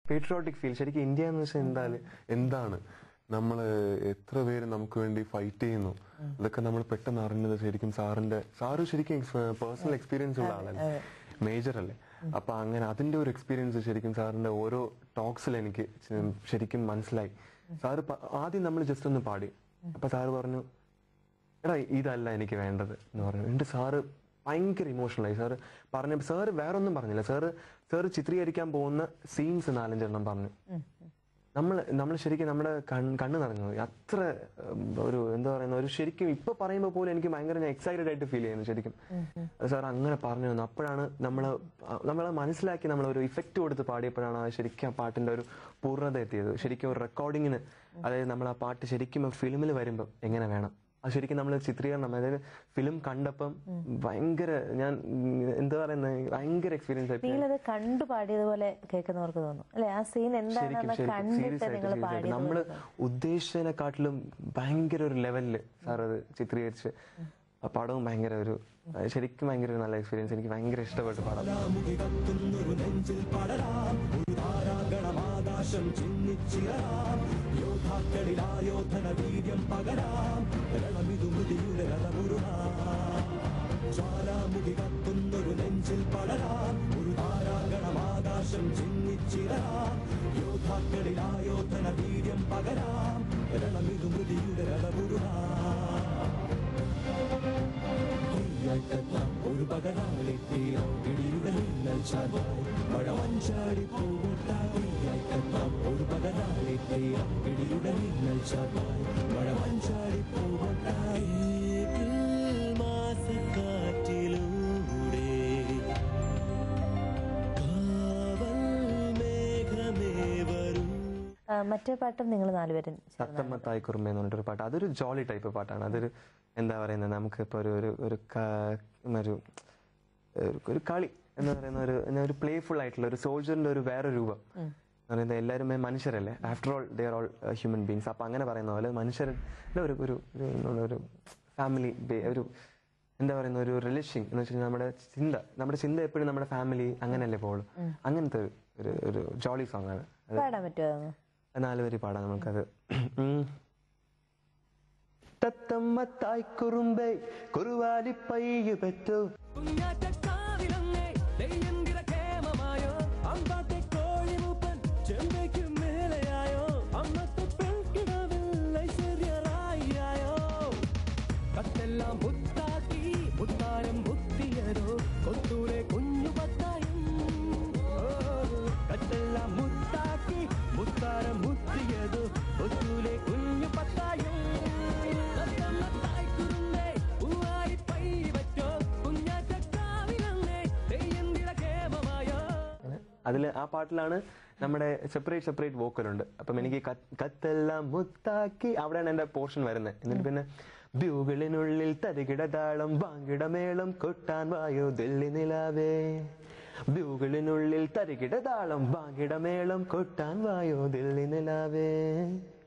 Patriotic feel. ശരിക്കും India എന്ന് വെച്ചാൽ എന്താണ്, നമ്മൾ എത്ര പേര് നമുക്ക് വേണ്ടി ഫൈറ്റ് ചെയ്യുന്നു, ഇതൊക്കെ നമ്മൾ പെട്ടെന്ന് അറിഞ്ഞത് ശരിക്കും സാറ് ശരിക്കും പേഴ്സണൽ എക്സ്പീരിയൻസ് ഉള്ള ആളല്ലേ, മേജർ അല്ലേ. അപ്പൊ അങ്ങനെ അതിന്റെ ഒരു എക്സ്പീരിയൻസ് ശരിക്കും സാറിന്റെ ഓരോ ടോക്സിൽ എനിക്ക് ശരിക്കും മനസ്സിലായി. സാറ് ആദ്യം നമ്മൾ ജസ്റ്റ് ഒന്ന് പാടി, അപ്പൊ സാറ് പറഞ്ഞു എടാ ഇതല്ല എനിക്ക് വേണ്ടത് എന്ന് പറഞ്ഞു. എന്നിട്ട് സാറ് ഭയങ്കര ഇമോഷണലായി. സാറ് പറഞ്ഞപ്പോൾ സാറ് വേറെ ഒന്നും പറഞ്ഞില്ല. സാറ് ചിത്രീകരിക്കാൻ പോകുന്ന സീൻസ് 4-5 പറഞ്ഞു. നമ്മൾ ശരിക്കും നമ്മുടെ കണ്ണ് നിറഞ്ഞു പോയി. അത്ര ഒരു എന്താ പറയുന്ന ഒരു ശരിക്കും ഇപ്പൊ പറയുമ്പോൾ പോലും എനിക്ക് ഭയങ്കര ഞാൻ എക്സൈറ്റഡ് ആയിട്ട് ഫീൽ ചെയ്യുന്നു ശരിക്കും. സാർ അങ്ങനെ പറഞ്ഞു തന്നു. അപ്പോഴാണ് നമ്മളെ മനസ്സിലാക്കി നമ്മളൊരു ഇഫക്റ്റ് കൊടുത്ത് പാടിയപ്പോഴാണ് ശരിക്കും ആ പാട്ടിന്റെ ഒരു പൂർണ്ണത എത്തിയത്. ശരിക്കും ഒരു റെക്കോർഡിങ്ങിന്, അതായത് നമ്മൾ ആ പാട്ട് ശരിക്കും ഫിലിമിൽ വരുമ്പോൾ എങ്ങനെ വേണം, അത് ശരിക്കും നമ്മൾ ചിത്രീകരണം, അതായത് ഫിലിം കണ്ടപ്പം ഭയങ്കര ഞാൻ എന്താ പറയുന്നത് ഭയങ്കര എക്സ്പീരിയൻസ് ആയിട്ട്. നിങ്ങളത് കണ്ടു പാടിയതുപോലെ കേൾക്കുന്നവർക്ക് തോന്നും അല്ലെ, ആ സീൻ എന്താണെന്ന് നമ്മള് ഉദ്ദേശിച്ചതിനെക്കാട്ടിലും ഭയങ്കര ഒരു ലെവലില് സാർ അത് ചിത്രീകരിച്ച് ആ പടവും ഭയങ്കര ഒരു ശരിക്കും ഭയങ്കര ഒരു നല്ല എക്സ്പീരിയൻസ്. എനിക്ക് ഭയങ്കര ഇഷ്ടപ്പെട്ടു പടം. ഒരു പകരാളി തീരോ ഇടിയുടെ മിന്നൽ ചാടായി മഴ മഞ്ചാടി പൂട്ടായി ഒരു പകരാളി തീരോ ഇടിയുടെ മിന്നൽ ചാടായി മഴ മഞ്ചാടി പൂട്ടായി മാസക്കാറ്റിലൂടെ കാവൽ മേഘമേ വരൂ. മറ്റേ പാട്ടും നിങ്ങൾ 4 പേരും തത്തമ്മത്തായി കുറുമ്പ എന്ന് പറഞ്ഞിട്ടൊരു പാട്ട്. അതൊരു ജോളി ടൈപ്പ് പാട്ടാണ്. അതൊരു എന്താ പറയുന്നത്, നമുക്കിപ്പോൾ ഒരു കളി എന്ന് പറയുന്ന ഒരു പ്ലേഫുൾ ആയിട്ടുള്ള ഒരു സോൾജറിന്റെ ഒരു വേറെ രൂപം എന്ന് പറയുന്നത്. എല്ലാവരും മനുഷ്യരല്ലേ, after all they are all human beings. അപ്പൊ അങ്ങനെ പറയുന്ന പോലെ മനുഷ്യരുടെ ഒരു ഫാമിലി, ഒരു എന്താ പറയുന്ന ഒരു റിലേഷൻ എന്ന് വെച്ചാൽ നമ്മുടെ ചിന്ത എപ്പോഴും നമ്മുടെ ഫാമിലി അങ്ങനെയല്ലേ പോകുള്ളൂ. അങ്ങനത്തെ ഒരു ജോളി സോങ് ആണ്. പാടാൻ പറ്റുമോ? 4 വരി പാടാം നമുക്കത്. തത്തമ്മത്തായി കുറുമ്പേ കുറുവാലി പയ്യു പെറ്റോ കത്തെല്ലാം മുത്താക്കി മുത്താരം മുത്തിയതോ കൊത്തൂരെ കുഞ്ഞു പത്തായും കത്തെല്ലാം മുത്താക്കി മുത്താരം മുത്തിയതോ കൊത്തൂരെ കുഞ്ഞു പത്തായും അതിൽ ആ പാട്ടിലാണ് നമ്മുടെ സെപ്പറേറ്റ് വോക്കലുണ്ട്. അപ്പം എനിക്ക് കത്തെല്ലാം മുത്താക്കി അവിടെയാണ് എന്റെ പോർഷൻ വരുന്നത്. എന്നിട്ട് പിന്നെ ബ്യൂകളിനുള്ളിൽ തരികിട താളം വാങ്ങിട മേളം കൊട്ടാൻ വായോ ദില്ലി നിലാവേ, ബ്യൂകളിനുള്ളിൽ തരികിട താളം വാങ്ങിട മേളം കൊട്ടാൻ വായോ ദില്ലി നിലാവേ.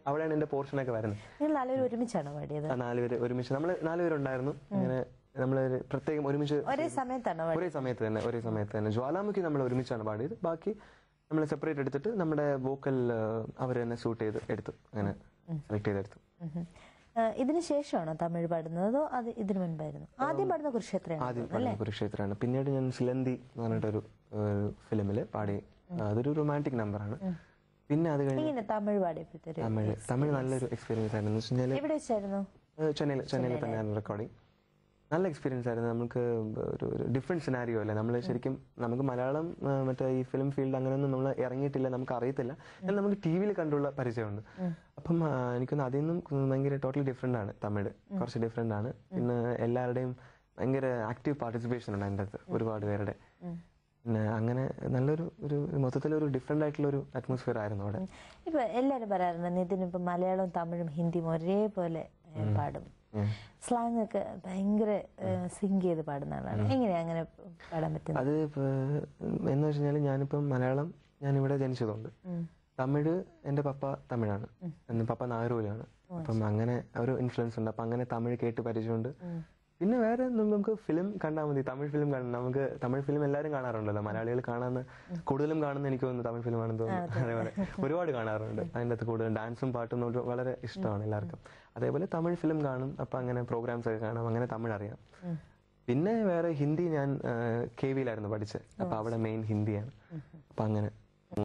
അവിടെയാണ് എന്റെ പോർഷനൊക്കെ വരുന്നത്. നിങ്ങൾ 4 പേര് ഒരുമിച്ചാണോ പാടിയത്? 4 പേര് ഒരുമിച്ച്, നമ്മൾ 4 പേരുണ്ടായിരുന്നു. ഇങ്ങനെ നമ്മള് പ്രത്യേകം ഒരുമിച്ച് ഒരേ സമയത്ത് തന്നെ ജ്വാലാമുഖി നമ്മൾ ഒരുമിച്ചാണ് പാടിയത്. ബാക്കി നമ്മൾ സെപ്പറേറ്റ് എടുത്തിട്ട് നമ്മുടെ വോക്കൽ അവർ തന്നെ ഷൂട്ട് ചെയ്ത് എടുത്തു, അങ്ങനെ സെലക്ട് ചെയ്തെടുത്തു. ഇതിന് ശേഷമാണോ തമിഴ് പാടുന്നത്, അതോ അത് ഇതിനു മുൻപായിരുന്നു? ആദ്യം പാടുന്ന കുരുക്ഷേത്രമാണ്. പിന്നീട് ഞാൻ സിലന്തി എന്ന് പറഞ്ഞിട്ടൊരു ഫിലിമില് പാടി. അതൊരു റൊമാൻറ്റിക് നമ്പറാണ്. പിന്നെ അത് കഴിഞ്ഞ് തമിഴ് നല്ലൊരു എക്സ്പീരിയൻസ് ആയിരുന്നു. ചെന്നൈയിൽ തന്നെയാണ് റെക്കോർഡിങ്. നല്ല എക്സ്പീരിയൻസ് ആയിരുന്നു. നമുക്ക് ഒരു ഡിഫറെന്റ് സിനാരിയോ അല്ലേ. നമ്മൾ ശരിക്കും നമുക്ക് മലയാളം മറ്റേ ഈ ഫിലിം ഫീൽഡ് അങ്ങനെയൊന്നും നമ്മൾ ഇറങ്ങിയിട്ടില്ല, നമുക്ക് അറിയത്തില്ല. എന്നാൽ നമുക്ക് ടി വിയിൽ കണ്ടുള്ള പരിചയമുണ്ട്. അപ്പം എനിക്കൊന്ന് അതിൽ നിന്നും ഭയങ്കര ടോട്ടലി ഡിഫറെന്റ് ആണ്. തമിഴ് കുറച്ച് ഡിഫറെന്റ് ആണ്. പിന്നെ എല്ലാവരുടെയും ഭയങ്കര ആക്റ്റീവ് പാർട്ടിസിപ്പേഷൻ ഉണ്ട് അതിൻ്റെ അകത്ത്, ഒരുപാട് പേരുടെ. പിന്നെ അങ്ങനെ നല്ലൊരു മൊത്തത്തിലൊരു ഡിഫറെന്റ് ആയിട്ടുള്ള ഒരു അറ്റ്മോസ്ഫിയർ ആയിരുന്നു അവിടെ. ഇപ്പൊ എല്ലാരും പറയാറുണ്ട് നിതിനിപ്പം മലയാളവും തമിഴും ഹിന്ദിയും ഒരേപോലെ പാടും, സ്ലാങ് ഒക്കെ ഭയങ്കര സിങ്ക് ചെയ്ത് പാടുന്ന ആളാണ്. എങ്ങനെയാ അങ്ങനെ പാടാൻ പറ്റുന്നത്? അത് എന്ന് വെച്ച് കഴിഞ്ഞാൽ ഞാനിപ്പം മലയാളം ഞാനിവിടെ ജനിച്ചതുകൊണ്ട്, തമിഴ് എന്റെ പപ്പ തമിഴാണ്, പപ്പ നാഗരൂലാണ്. അപ്പം അങ്ങനെ ഒരു ഇൻഫ്ലുവൻസ് ഉണ്ട്. അപ്പം അങ്ങനെ തമിഴ് കേട്ട് പരിചയമുണ്ട്. പിന്നെ വേറെ നമുക്ക് ഫിലിം കണ്ടാൽ മതി, തമിഴ് ഫിലിം കാണണം. നമുക്ക് തമിഴ് ഫിലിം എല്ലാവരും കാണാറുണ്ടല്ലോ, മലയാളികൾ കാണാൻ കൂടുതലും കാണുന്ന എനിക്ക് തോന്നുന്നു തമിഴ് ഫിലിം ആണെന്ന് തോന്നുന്നു. അതേപോലെ ഒരുപാട് കാണാറുണ്ട്. അതിൻ്റെ അകത്ത് കൂടുതൽ ഡാൻസും പാട്ടും വളരെ ഇഷ്ടമാണ് എല്ലാവർക്കും. അതേപോലെ തമിഴ് ഫിലിം കാണും. അപ്പം അങ്ങനെ പ്രോഗ്രാംസ് ഒക്കെ കാണാം, അങ്ങനെ തമിഴ് അറിയാം. പിന്നെ വേറെ ഹിന്ദി ഞാൻ KV യിലായിരുന്നു പഠിച്ചത്. അപ്പം അവിടെ മെയിൻ ഹിന്ദിയാണ്. അപ്പം അങ്ങനെ